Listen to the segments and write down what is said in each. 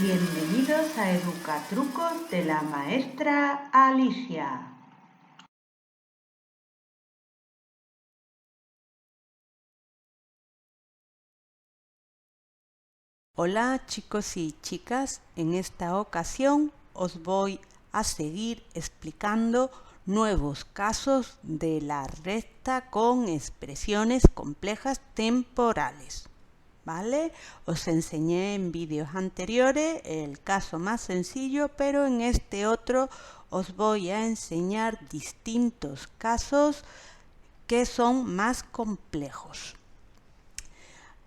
Bienvenidos a Educatrucos de la maestra Alicia. Hola chicos y chicas, en esta ocasión os voy a seguir explicando nuevos casos de la recta con expresiones complejas temporales. ¿Vale? Os enseñé en vídeos anteriores el caso más sencillo, pero en este otro os voy a enseñar distintos casos que son más complejos.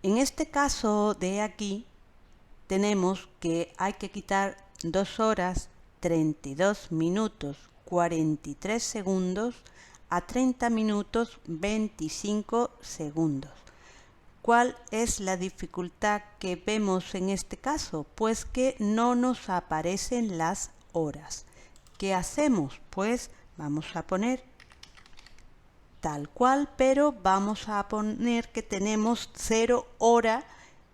En este caso de aquí tenemos que hay que quitar 2 horas 32 minutos 43 segundos a 30 minutos 25 segundos. ¿Cuál es la dificultad que vemos en este caso? Pues que no nos aparecen las horas. ¿Qué hacemos? Pues vamos a poner tal cual, pero vamos a poner que tenemos 0 hora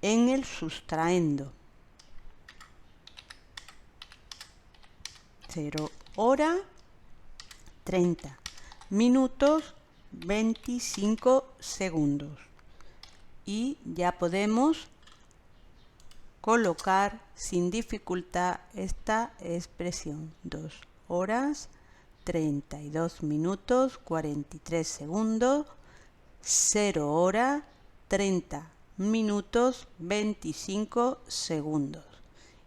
en el sustraendo. 0 hora 30 minutos 25 segundos. Y ya podemos colocar sin dificultad esta expresión. 2 horas 32 minutos 43 segundos, 0 hora 30 minutos 25 segundos.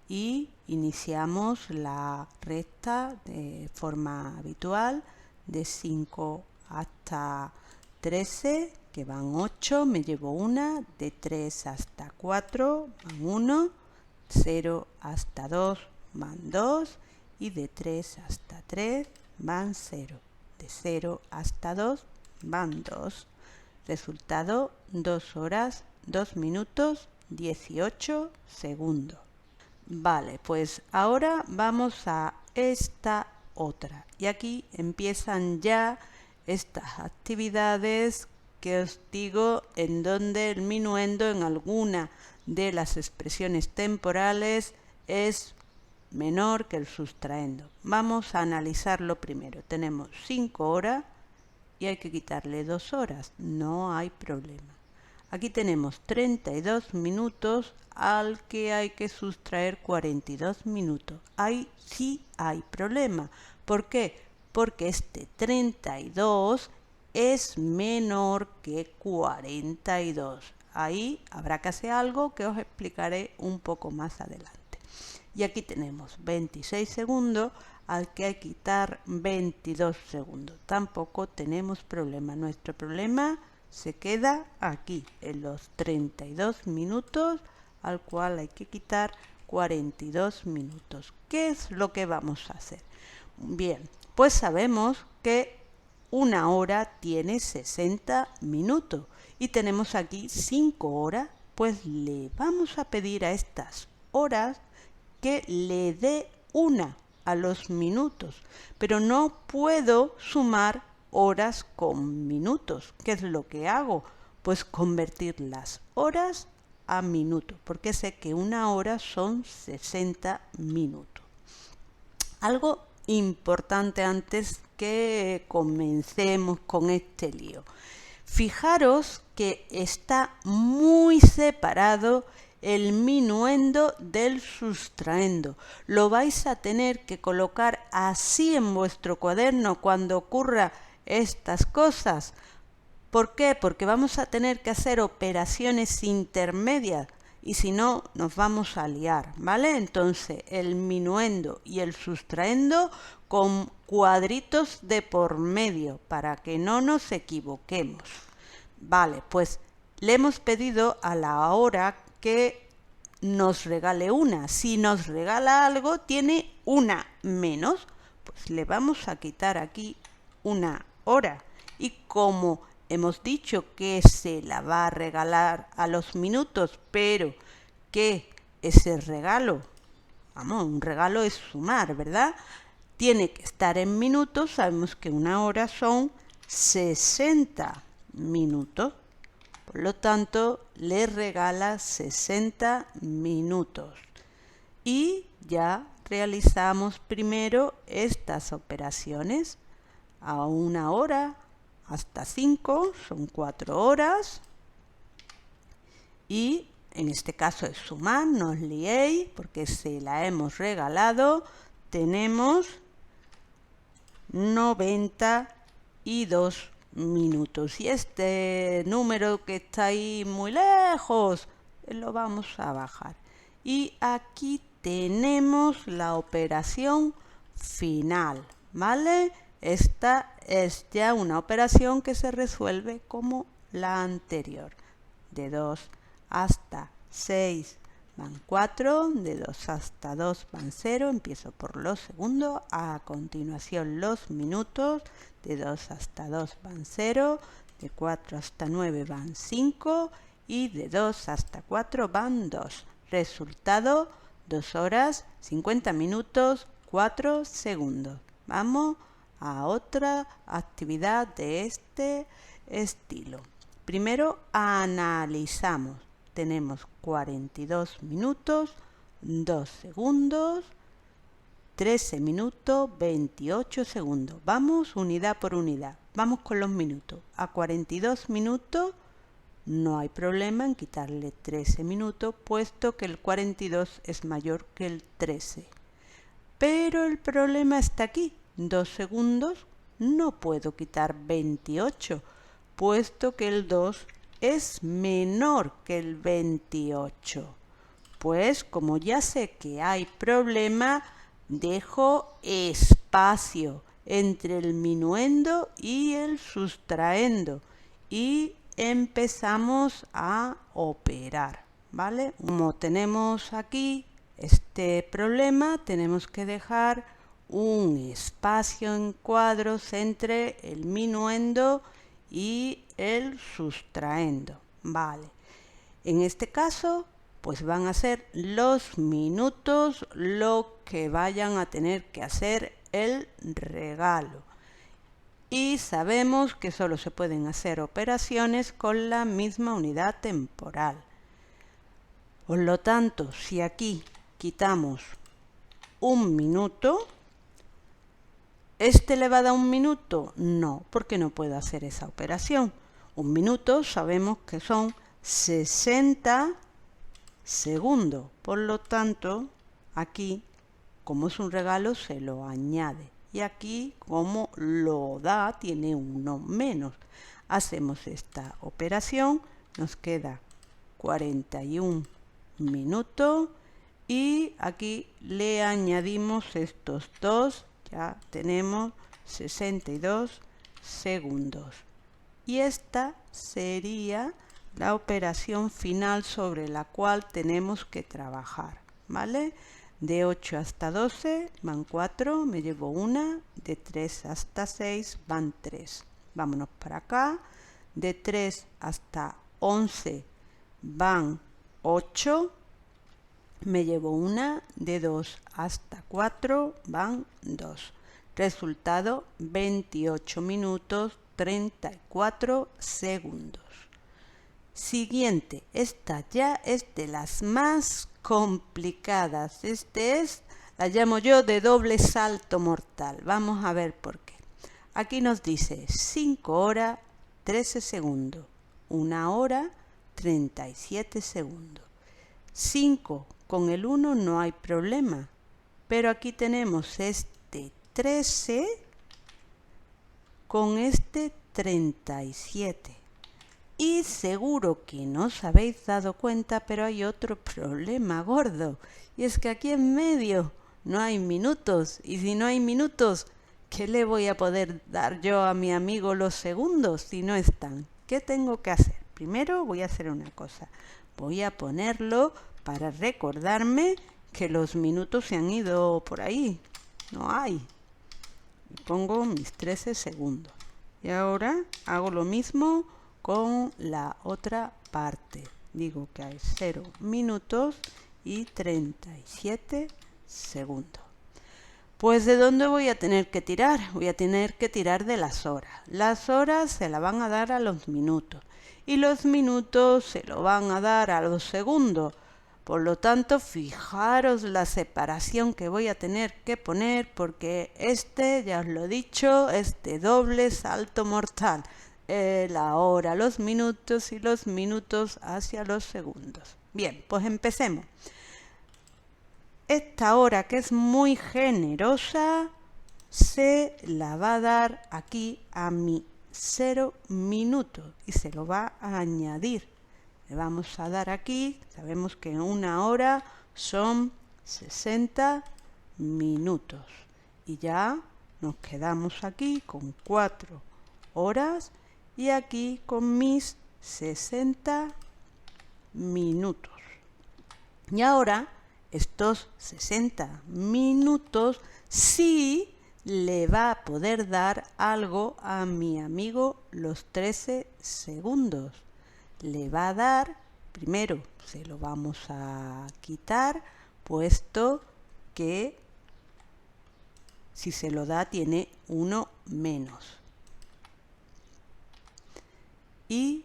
Y iniciamos la recta de forma habitual de 5 hasta 13, que van 8, me llevo una, de 3 hasta 4 van 1, 0 hasta 2 van 2 y de 3 hasta 3 van 0. De 0 hasta 2 van 2. Resultado 2 horas 2 minutos 18 segundos. Vale, pues ahora vamos a esta otra. Y aquí empiezan ya estas actividades que os digo en donde el minuendo en alguna de las expresiones temporales es menor que el sustraendo. Vamos a analizarlo primero. Tenemos 5 horas y hay que quitarle 2 horas. No hay problema. Aquí tenemos 32 minutos al que hay que sustraer 42 minutos. Ahí sí hay problema. ¿Por qué? Porque este 32 es menor que 42. Ahí habrá que hacer algo que os explicaré un poco más adelante. Y aquí tenemos 26 segundos al que hay que quitar 22 segundos. Tampoco tenemos problema. Nuestro problema se queda aquí, en los 32 minutos, al cual hay que quitar 42 minutos. ¿Qué es lo que vamos a hacer? Bien, pues sabemos que una hora tiene 60 minutos y tenemos aquí 5 horas, pues le vamos a pedir a estas horas que le dé una a los minutos, pero no puedo sumar horas con minutos. ¿Qué es lo que hago? Pues convertir las horas a minutos, porque sé que una hora son 60 minutos. Algo importante antes que comencemos con este lío. Fijaros que está muy separado el minuendo del sustraendo. Lo vais a tener que colocar así en vuestro cuaderno cuando ocurra estas cosas. ¿Por qué? Porque vamos a tener que hacer operaciones intermedias y si no nos vamos a liar, ¿vale? Entonces el minuendo y el sustraendo con cuadritos de por medio para que no nos equivoquemos. Vale, pues le hemos pedido a la hora que nos regale una. Si nos regala algo, tiene una menos. Pues le vamos a quitar aquí una hora. Y como hemos dicho que se la va a regalar a los minutos, pero que ese regalo, vamos, un regalo es sumar, ¿verdad? Tiene que estar en minutos. Sabemos que una hora son 60 minutos. Por lo tanto, le regala 60 minutos. y ya realizamos primero estas operaciones a 1 hora hasta 5, son 4 horas. Y en este caso es sumar, no os liéis porque se la hemos regalado. Tenemos 92 minutos. Y este número que está ahí muy lejos, lo vamos a bajar. Y aquí tenemos la operación final, ¿vale? Esta es ya una operación que se resuelve como la anterior. De 2 hasta 6 van 4, de 2 hasta 2 van 0, empiezo por los segundos, a continuación los minutos, de 2 hasta 2 van 0, de 4 hasta 9 van 5 y de 2 hasta 4 van 2. Resultado, 2 horas, 50 minutos, 4 segundos. Vamos a otra actividad de este estilo. Primero analizamos. Tenemos 42 minutos, 2 segundos, 13 minutos, 28 segundos. Vamos unidad por unidad. Vamos con los minutos. A 42 minutos no hay problema en quitarle 13 minutos, puesto que el 42 es mayor que el 13. Pero el problema está aquí. 2 segundos no puedo quitar 28, puesto que el 2 es menor que el 28. Pues como ya sé que hay problema, dejo espacio entre el minuendo y el sustraendo y empezamos a operar, ¿vale? Como tenemos aquí este problema, tenemos que dejar un espacio en cuadros entre el minuendo y el sustraendo, ¿vale? En este caso, pues van a ser los minutos lo que vayan a tener que hacer el regalo. Y sabemos que solo se pueden hacer operaciones con la misma unidad temporal. Por lo tanto, si aquí quitamos 1 minuto, ¿este le va a dar 1 minuto? No, porque no puedo hacer esa operación. 1 minuto sabemos que son 60 segundos. Por lo tanto, aquí, como es un regalo, se lo añade. Y aquí, como lo da, tiene 1 menos. Hacemos esta operación, nos queda 41 minutos y aquí le añadimos estos 2. Ya tenemos 62 segundos. Y esta sería la operación final sobre la cual tenemos que trabajar, ¿vale? De 8 hasta 12 van 4, me llevo 1. De 3 hasta 6 van 3. Vámonos para acá. De 3 hasta 11 van 8. Me llevo 1. De 2 hasta 4 van 2. Resultado 28 minutos 34 segundos. Siguiente, esta ya es de las más complicadas. La llamo yo de doble salto mortal. Vamos a ver por qué. Aquí nos dice 5 horas 13 segundos, 1 hora 37 segundos. 5 con el 1 no hay problema, pero aquí tenemos este 13 con este 37. Y seguro que no os habéis dado cuenta, pero hay otro problema gordo. Y es que aquí en medio no hay minutos. Y si no hay minutos, ¿qué le voy a poder dar yo a mi amigo los segundos si no están? ¿Qué tengo que hacer? Primero voy a hacer una cosa. Voy a ponerlo para recordarme que los minutos se han ido por ahí. No hay. Y pongo mis 13 segundos. Y ahora hago lo mismo con la otra parte. Digo que hay 0 minutos y 37 segundos. Pues ¿de dónde voy a tener que tirar? Voy a tener que tirar de las horas. Las horas se la van a dar a los minutos. Y los minutos se lo van a dar a los segundos. Por lo tanto, fijaros la separación que voy a tener que poner porque ya os lo he dicho, es de doble salto mortal. La hora, los minutos y los minutos hacia los segundos. Bien, pues empecemos. Esta hora, que es muy generosa, se la va a dar aquí a mi 0 minutos y se lo va a añadir. Le vamos a dar aquí, sabemos que una hora son 60 minutos. Y ya nos quedamos aquí con 4 horas y aquí con mis 60 minutos. Y ahora estos 60 minutos sí le va a poder dar algo a mi amigo los 13 segundos. Le va a dar, primero se lo vamos a quitar, puesto que si se lo da tiene uno menos. Y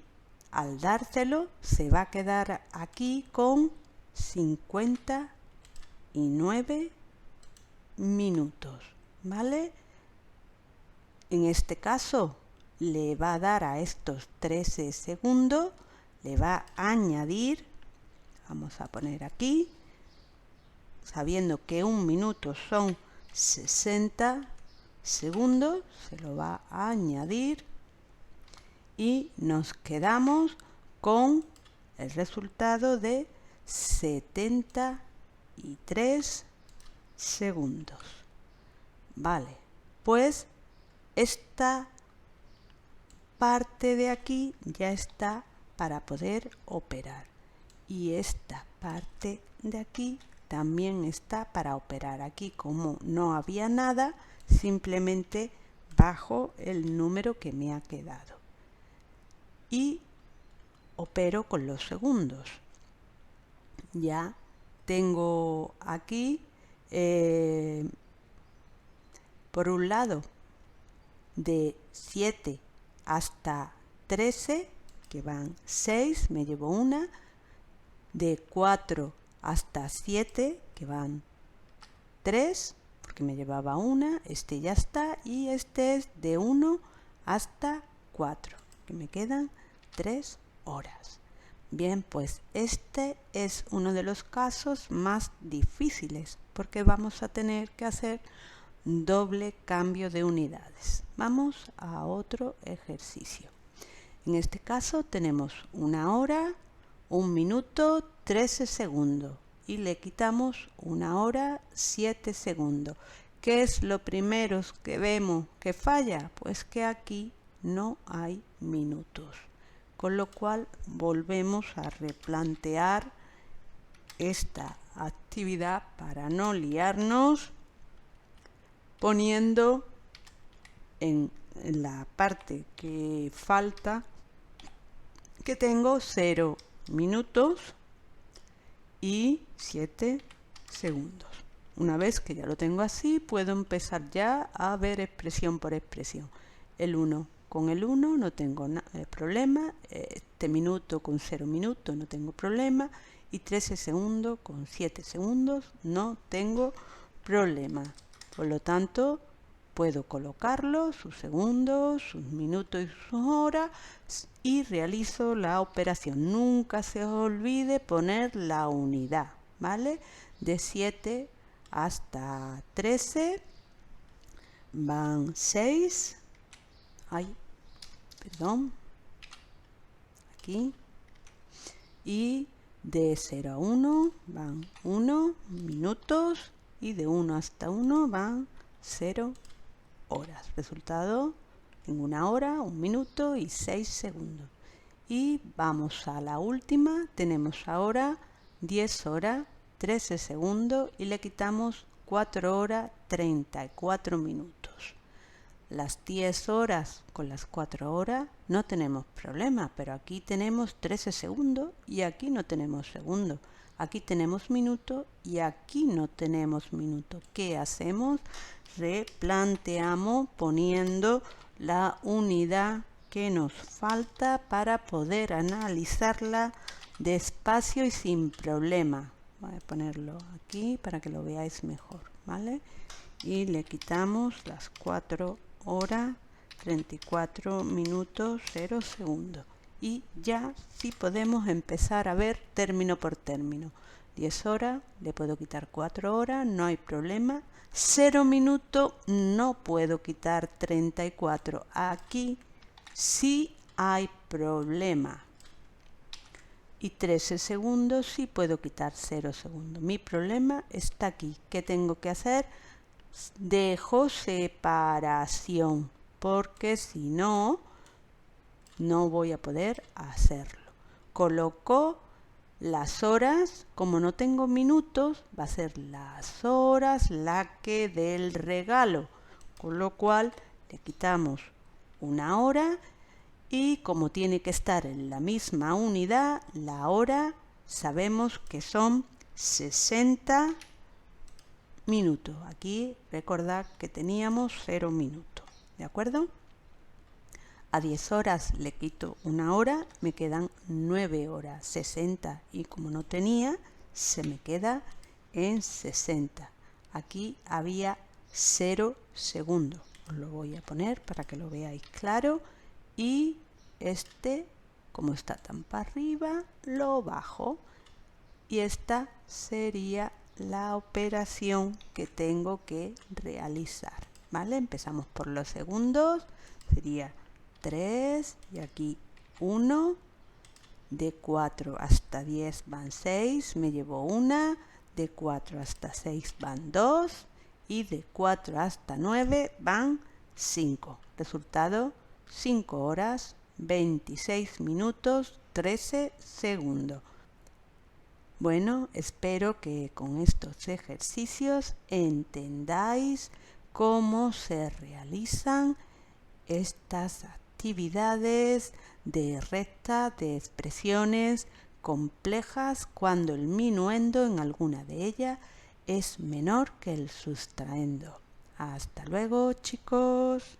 al dárselo se va a quedar aquí con 59 minutos, ¿vale? En este caso le va a dar a estos 13 segundos, le va a añadir, vamos a poner aquí, sabiendo que un minuto son 60 segundos, se lo va a añadir y nos quedamos con el resultado de 73 segundos. Vale, pues esta parte de aquí ya está para poder operar y esta parte de aquí también está para operar. Aquí, como no había nada, simplemente bajo el número que me ha quedado y opero con los segundos. Ya tengo aquí por un lado de 7 hasta 13, que van 6, me llevo una, de 4 hasta 7, que van 3, porque me llevaba una, este ya está, y este es de 1 hasta 4, que me quedan 3 horas. Bien, pues este es uno de los casos más difíciles, porque vamos a tener que hacer doble cambio de unidades. Vamos a otro ejercicio. En este caso tenemos una hora, 1 minuto, 13 segundos y le quitamos una hora, 7 segundos. ¿Qué es lo primero que vemos que falla? Pues que aquí no hay minutos, con lo cual volvemos a replantear esta actividad para no liarnos, poniendo en la parte que falta que tengo 0 minutos y 7 segundos. Una vez que ya lo tengo así, puedo empezar ya a ver expresión por expresión. El 1 con el 1 no tengo problema, este minuto con 0 minutos no tengo problema y 13 segundos con 7 segundos no tengo problema. Por lo tanto, puedo colocarlo, sus segundos, sus minutos y sus horas y realizo la operación. Nunca se os olvide poner la unidad, ¿vale? De 7 hasta 13 van 6, aquí, y de 0 a 1 van 1 minutos y de 1 hasta 1 van 0 horas. Resultado en 1 hora, 1 minuto y 6 segundos. Y vamos a la última. Tenemos ahora 10 horas, 13 segundos y le quitamos 4 horas, 34 minutos. Las 10 horas con las 4 horas no tenemos problema, pero aquí tenemos 13 segundos y aquí no tenemos segundos. Aquí tenemos minutos y aquí no tenemos minutos. ¿Qué hacemos? Replanteamos poniendo la unidad que nos falta para poder analizarla despacio y sin problema. Voy a ponerlo aquí para que lo veáis mejor, ¿vale? Y le quitamos las 4 horas 34 minutos 0 segundos. Y ya sí podemos empezar a ver término por término. 10 horas, le puedo quitar 4 horas, no hay problema. 0 minutos, no puedo quitar 34. Aquí sí hay problema. Y 13 segundos, sí puedo quitar 0 segundos. Mi problema está aquí. ¿Qué tengo que hacer? Dejo separación, porque si no, no voy a poder hacerlo. Coloco las horas, como no tengo minutos, va a ser las horas la que del regalo, con lo cual le quitamos una hora y como tiene que estar en la misma unidad, la hora sabemos que son 60 minutos. Aquí recordad que teníamos 0 minutos, ¿de acuerdo? A 10 horas le quito una hora, me quedan 9 horas, 60. Y como no tenía, se me queda en 60. Aquí había 0 segundos. Os lo voy a poner para que lo veáis claro. Y este, como está tan para arriba, lo bajo. Y esta sería la operación que tengo que realizar, ¿vale? Empezamos por los segundos. Sería 3 y aquí 1, de 4 hasta 10 van 6, me llevo una, de 4 hasta 6 van 2 y de 4 hasta 9 van 5. Resultado 5 horas 26 minutos 13 segundos. Bueno, espero que con estos ejercicios entendáis cómo se realizan estas actividades de recta de expresiones complejas cuando el minuendo en alguna de ellas es menor que el sustraendo. Hasta luego, chicos.